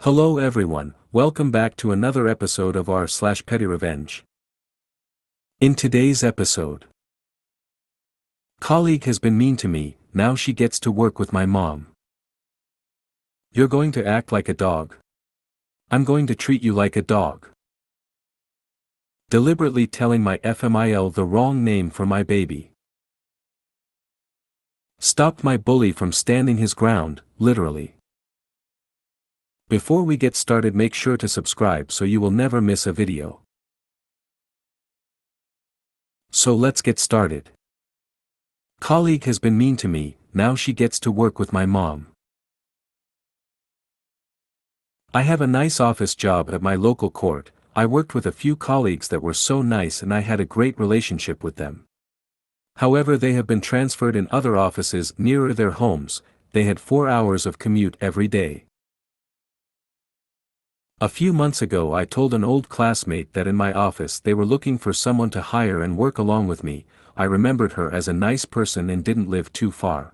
Hello everyone, welcome back to another episode of r/PettyRevenge. In today's episode, colleague has been mean to me, now she gets to work with my mom. You're going to act like a dog. I'm going to treat you like a dog. Deliberately telling my FMIL the wrong name for my baby. Stopped my bully from standing his ground, literally. Before we get started, make sure to subscribe so you will never miss a video. So let's get started. Colleague has been mean to me, now she gets to work with my mom. I have a nice office job at my local court. I worked with a few colleagues that were so nice and I had a great relationship with them. However, they have been transferred in other offices nearer their homes. They had 4 hours of commute every day. A few months ago I told an old classmate that in my office they were looking for someone to hire and work along with me. I remembered her as a nice person and didn't live too far.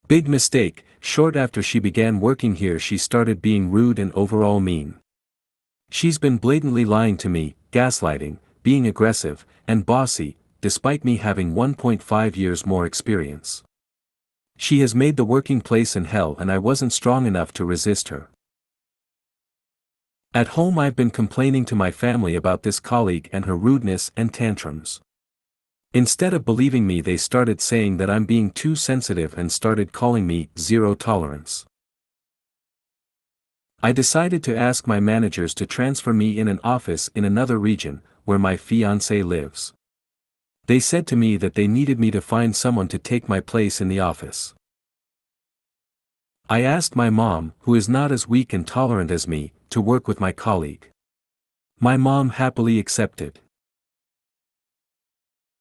Big mistake. Short after she began working here she started being rude and overall mean. She's been blatantly lying to me, gaslighting, being aggressive, and bossy, despite me having 1.5 years more experience. She has made the working place in hell and I wasn't strong enough to resist her. At home I've been complaining to my family about this colleague and her rudeness and tantrums. Instead of believing me they started saying that I'm being too sensitive and started calling me zero tolerance. I decided to ask my managers to transfer me in an office in another region, where my fiancé lives. They said to me that they needed me to find someone to take my place in the office. I asked my mom, who is not as weak and tolerant as me, to work with my colleague. My mom happily accepted.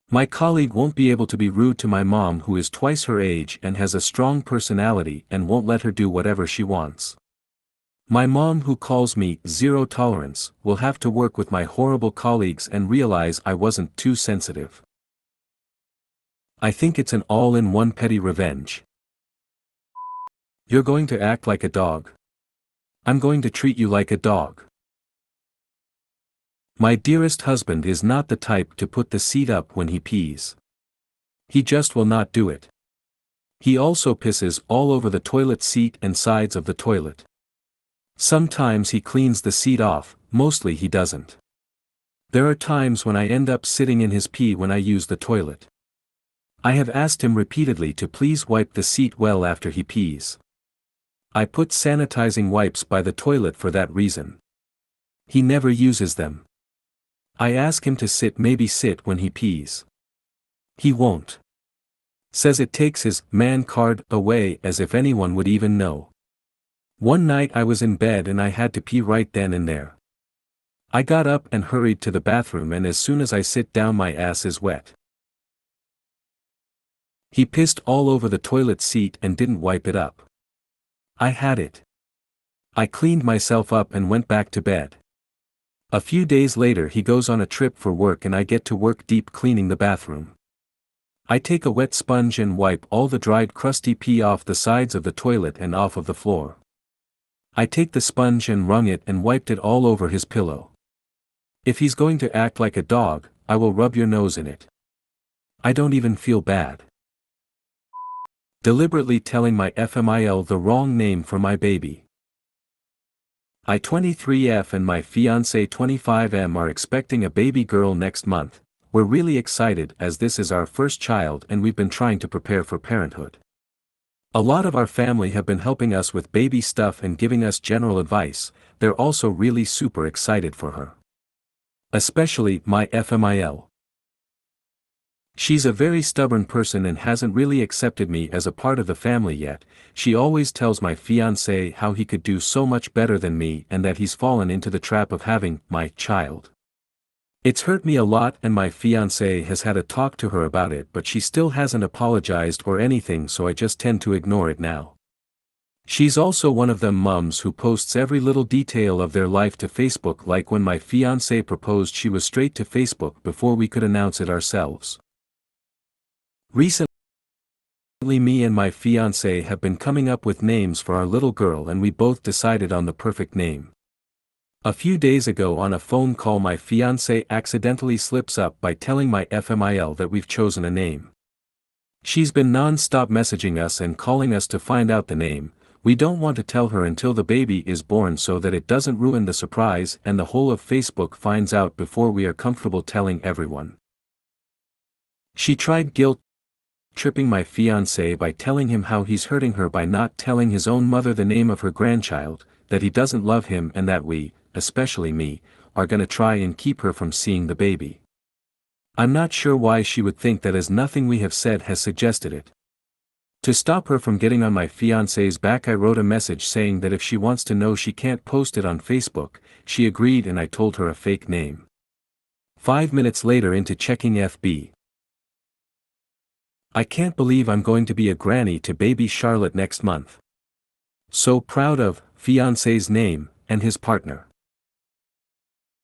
My colleague won't be able to be rude to my mom, who is twice her age and has a strong personality and won't let her do whatever she wants. My mom, who calls me zero tolerance, will have to work with my horrible colleagues and realize I wasn't too sensitive. I think it's an all-in-one petty revenge. You're going to act like a dog. I'm going to treat you like a dog. My dearest husband is not the type to put the seat up when he pees. He just will not do it. He also pisses all over the toilet seat and sides of the toilet. Sometimes he cleans the seat off, mostly he doesn't. There are times when I end up sitting in his pee when I use the toilet. I have asked him repeatedly to please wipe the seat well after he pees. I put sanitizing wipes by the toilet for that reason. He never uses them. I ask him to maybe sit when he pees. He won't. Says it takes his man card away, as if anyone would even know. One night I was in bed and I had to pee right then and there. I got up and hurried to the bathroom, and as soon as I sit down my ass is wet. He pissed all over the toilet seat and didn't wipe it up. I had it. I cleaned myself up and went back to bed. A few days later he goes on a trip for work and I get to work deep cleaning the bathroom. I take a wet sponge and wipe all the dried crusty pee off the sides of the toilet and off of the floor. I take the sponge and wrung it and wiped it all over his pillow. If he's going to act like a dog, I will rub your nose in it. I don't even feel bad. Deliberately telling my FMIL the wrong name for my baby. I 23F and my fiancé 25M are expecting a baby girl next month. We're really excited as this is our first child and we've been trying to prepare for parenthood. A lot of our family have been helping us with baby stuff and giving us general advice. They're also really super excited for her. Especially my FMIL. She's a very stubborn person and hasn't really accepted me as a part of the family yet. She always tells my fiancé how he could do so much better than me and that he's fallen into the trap of having my child. It's hurt me a lot and my fiancé has had a talk to her about it, but she still hasn't apologized or anything, so I just tend to ignore it now. She's also one of them mums who posts every little detail of their life to Facebook, like when my fiancé proposed she was straight to Facebook before we could announce it ourselves. Recently Me and my fiancé have been coming up with names for our little girl and we both decided on the perfect name. A few days ago on a phone call my fiancé accidentally slips up by telling my FMIL that we've chosen a name. She's been non-stop messaging us and calling us to find out the name. We don't want to tell her until the baby is born so that it doesn't ruin the surprise and the whole of Facebook finds out before we are comfortable telling everyone. She tried guilt-tripping my fiancé by telling him how he's hurting her by not telling his own mother the name of her grandchild, that he doesn't love him and that we, especially me, are gonna try and keep her from seeing the baby. I'm not sure why she would think that as nothing we have said has suggested it. To stop her from getting on my fiancé's back I wrote a message saying that if she wants to know she can't post it on Facebook. She agreed and I told her a fake name. 5 minutes later into checking FB. I can't believe I'm going to be a granny to baby Charlotte next month. So proud of fiancé's name and his partner.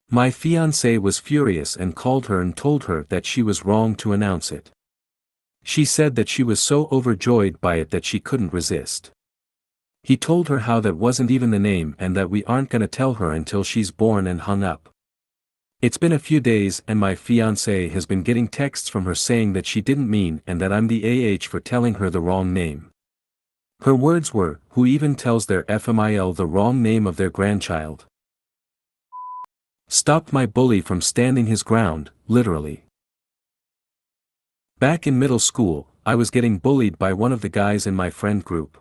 My fiancé was furious and called her and told her that she was wrong to announce it. She said that she was so overjoyed by it that she couldn't resist. He told her how that wasn't even the name and that we aren't gonna tell her until she's born and hung up. It's been a few days and my fiancé has been getting texts from her saying that she didn't mean and that I'm the for telling her the wrong name. Her words were, who even tells their FMIL the wrong name of their grandchild? Stopped my bully from standing his ground, literally. Back in middle school, I was getting bullied by one of the guys in my friend group.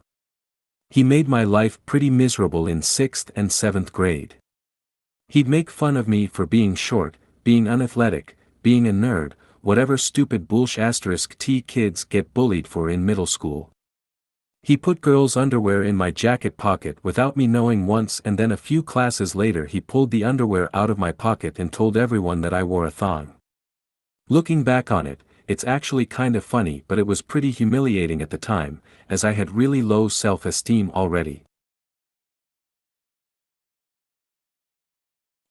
He made my life pretty miserable in 6th and 7th grade. He'd make fun of me for being short, being unathletic, being a nerd, whatever stupid *T kids get bullied for in middle school. He put girls' underwear in my jacket pocket without me knowing once and then a few classes later he pulled the underwear out of my pocket and told everyone that I wore a thong. Looking back on it, it's actually kind of funny but it was pretty humiliating at the time, as I had really low self-esteem already.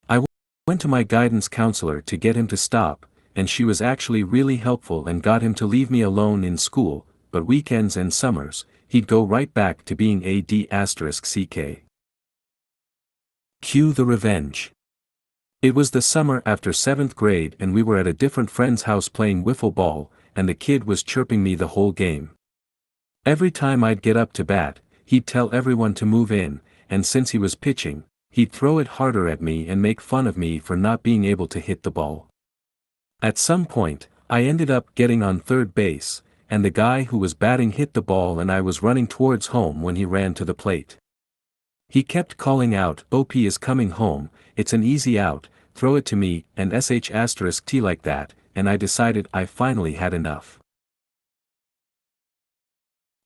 I went to my guidance counselor to get him to stop, and she was actually really helpful and got him to leave me alone in school, but weekends and summers, he'd go right back to being a D***ck. Cue the revenge. It was the summer after 7th grade and we were at a different friend's house playing wiffle ball, and the kid was chirping me the whole game. Every time I'd get up to bat, he'd tell everyone to move in, and since he was pitching, he'd throw it harder at me and make fun of me for not being able to hit the ball. At some point, I ended up getting on third base, and the guy who was batting hit the ball and I was running towards home when he ran to the plate. He kept calling out, "OP is coming home, it's an easy out, throw it to me," and **T like that, and I decided I finally had enough.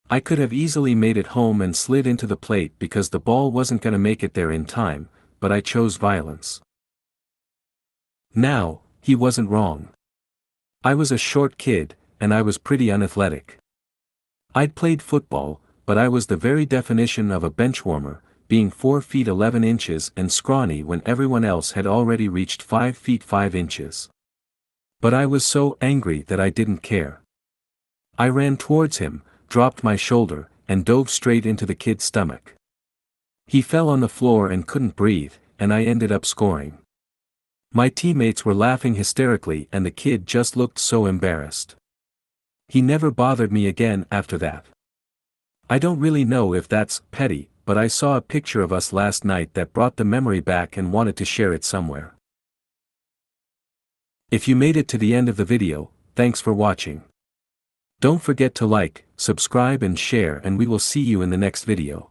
I could have easily made it home and slid into the plate because the ball wasn't gonna make it there in time, but I chose violence. Now, he wasn't wrong. I was a short kid, and I was pretty unathletic. I'd played football, but I was the very definition of a benchwarmer, being 4 feet 11 inches and scrawny when everyone else had already reached 5 feet 5 inches. But I was so angry that I didn't care. I ran towards him, dropped my shoulder, and dove straight into the kid's stomach. He fell on the floor and couldn't breathe, and I ended up scoring. My teammates were laughing hysterically and the kid just looked so embarrassed. He never bothered me again after that. I don't really know if that's petty, but I saw a picture of us last night that brought the memory back and wanted to share it somewhere. If you made it to the end of the video, thanks for watching. Don't forget to like, subscribe and share, and we will see you in the next video.